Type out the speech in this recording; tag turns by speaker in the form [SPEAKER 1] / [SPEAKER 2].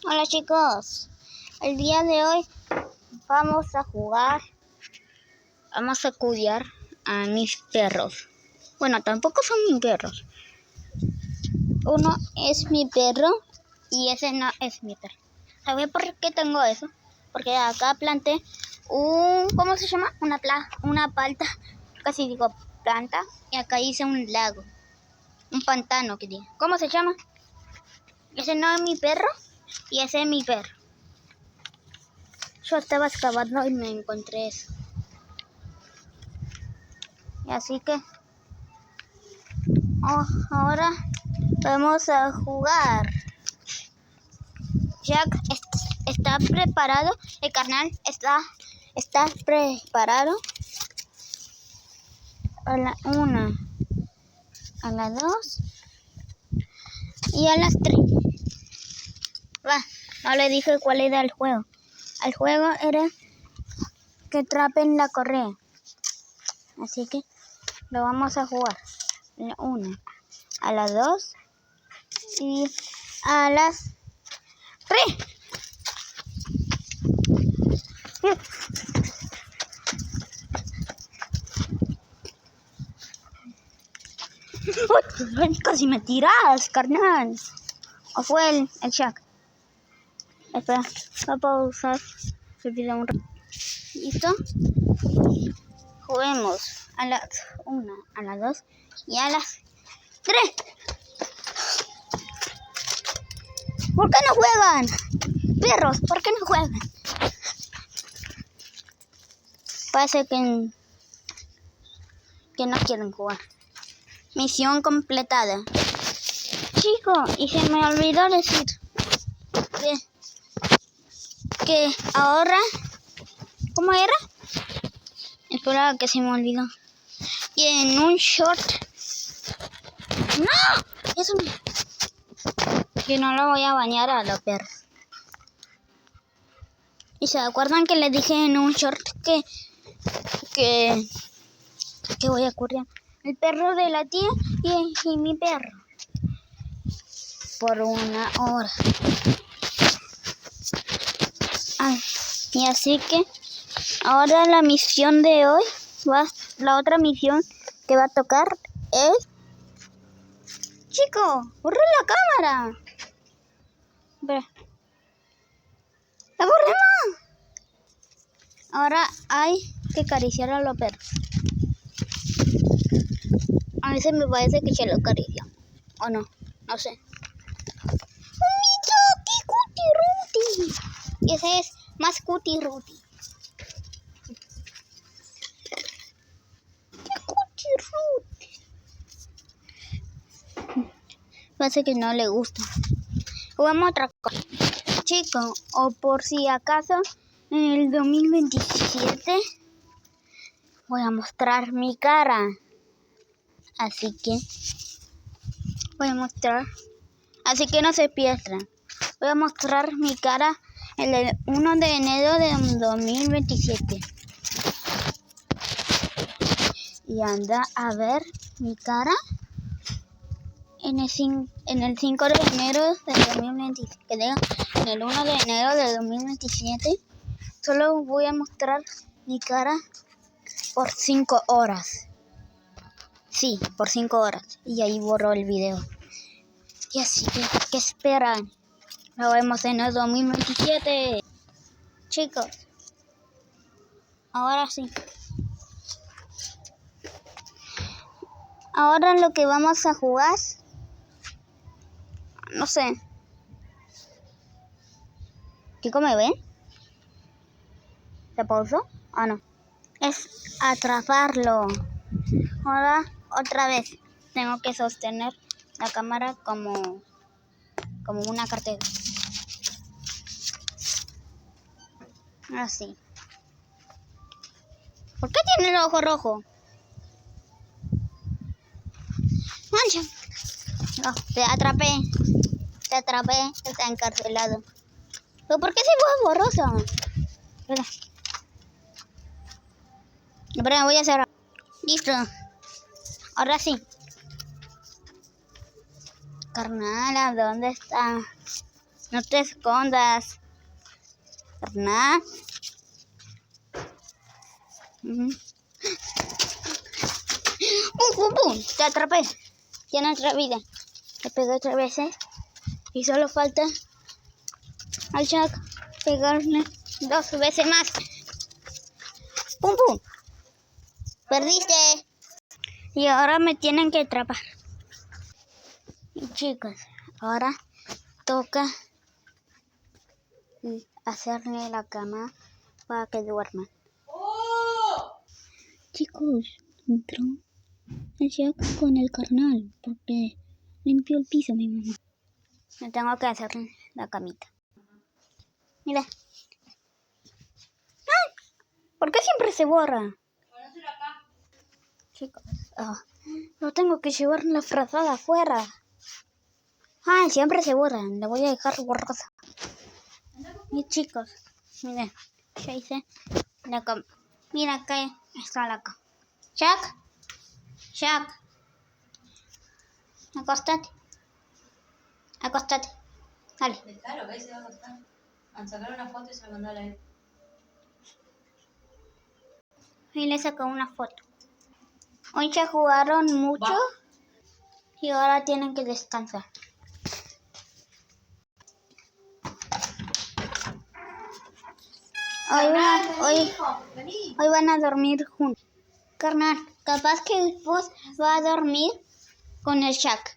[SPEAKER 1] Hola chicos, el día de hoy vamos a jugar, vamos a cuidar a mis perros. Bueno, tampoco son mis perros. Uno es mi perro y ese no es mi perro. ¿Sabes por qué tengo eso? Porque acá planté ¿cómo se llama? Una palta, casi digo planta, y acá hice un lago, un pantano que diga. ¿Cómo se llama? Ese no es mi perro y ese es mi perro. Yo estaba excavando y me encontré eso. Y así que ahora vamos a jugar. Jack está preparado. El carnal está preparado. A la 1, a las 2 y a las 3. Va, no le dije cuál era el juego. El juego era que atrapen la correa. Así que lo vamos a jugar. A la 1, a las 2 y a las 3. ¡Uy! Casi me tiras, carnal. ¿O fue el Jack? Espera, voy a pausar el video un rato. ¿Listo? Juguemos a las 1, a las 2 y a las 3. ¿Por qué no juegan? Perros, ¿por qué no juegan? Parece que no quieren jugar. Misión completada. Chico, y se me olvidó decir que ahora, ¿cómo era? Espera que se me olvidó. Y en un short. ¡No! Eso no. Que no lo voy a bañar a los perros. ¿Y se acuerdan que les dije en un short que voy a correr? El perro de la tía y mi perro. Por 1 hora. Y así que ahora la misión de hoy la otra misión que va a tocar es... Chico, borra la cámara. Espera. ¡La borré más! Ahora hay que acariciar a los perros. A veces me parece que se lo acaricia. O no, no sé. ¡Mira! ¡Qué cuti ruti! Y ese es más cuti ruti. ¡Qué cuti ruti! Parece que no le gusta. Jugamos otra cosa. Chicos, o por si acaso, en el 2027 voy a mostrar mi cara. Así que voy a mostrar. Así que no se pierdan. Voy a mostrar mi cara el 1 de enero de 2027. Y anda a ver mi cara en el 5 de enero de 2027. Que diga, en el 1 de enero de 2027. Solo voy a mostrar mi cara por 5 horas. Sí, por 5 horas. Y ahí borro el video. Y así que, ¿qué esperan? Nos vemos en el 2027. Chicos, ahora sí. Ahora lo que vamos a jugar, no sé. Chicos, ¿me ven? ¿Se pausó? Ah, no. Es atraparlo. Ahora, otra vez, tengo que sostener la cámara como una cartera. Así. ¿Por qué tiene el ojo rojo? ¡Mancha! No, te atrapé. Está encarcelado. ¿Pero por qué se fue borroso? Espera, voy a cerrar. Listo. Ahora sí. Carnal, ¿dónde está? No te escondas. Carnal. ¡Pum, pum, pum! Te atrapé. Tiene otra vida. Le pegué otra vez, ¿eh? Y solo falta al Jack pegarle 2 veces más. ¡Pum, pum! ¡Perdiste! Y ahora me tienen que atrapar. Y chicos, ahora toca hacerle la cama para que duerman. Chicos, entró el Jack con el carnal porque limpió el piso mi mamá. Me tengo que hacer la camita. Mira. ¡Ay! ¿Por qué siempre se borra? Chicos, no tengo que llevar la frazada afuera. Ay, siempre se borran. La voy a dejar borrosa. Y chicos, miren, ya hice la cama. Mira, acá está la cama. Jack, acostate. Acostate. Dale.
[SPEAKER 2] Claro, que ahí se va a acostar. A sacar una foto y se la mandó a la él.
[SPEAKER 1] Y le saco una foto. Hoy ya jugaron mucho y ahora tienen que descansar. Hoy van a dormir juntos. Carnal, capaz que vos va a dormir con el Jack.